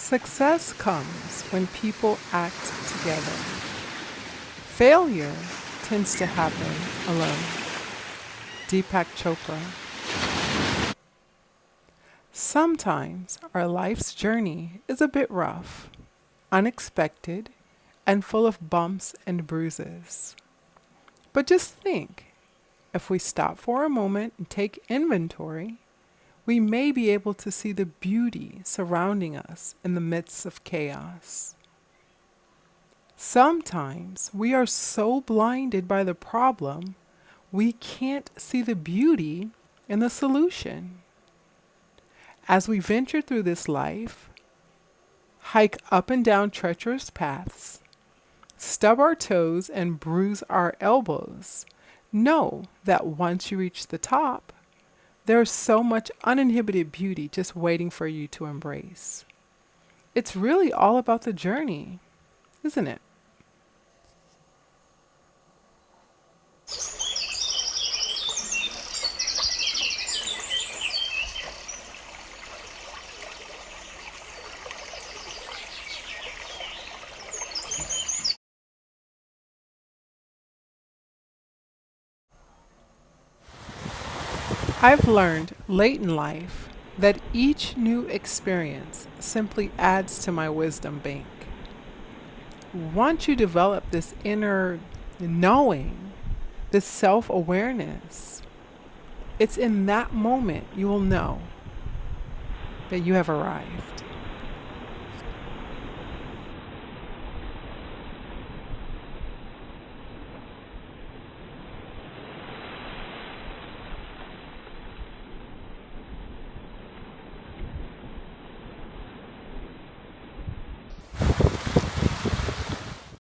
Success comes when people act together. Failure tends to happen alone. Deepak Chopra. Sometimes our life's journey is a bit rough, unexpected, and full of bumps and bruises. But just think, if we stop for a moment and take inventory, we may be able to see the beauty surrounding us in the midst of chaos. Sometimes we are so blinded by the problem, we can't see the beauty in the solution. As we venture through this life, hike up and down treacherous paths, stub our toes and bruise our elbows, know that once you reach the top, there's so much uninhibited beauty just waiting for you to embrace. It's really all about the journey, isn't it? I've learned late in life that each new experience simply adds to my wisdom bank. Once you develop this inner knowing, this self awareness, it's in that moment you will know that you have arrived.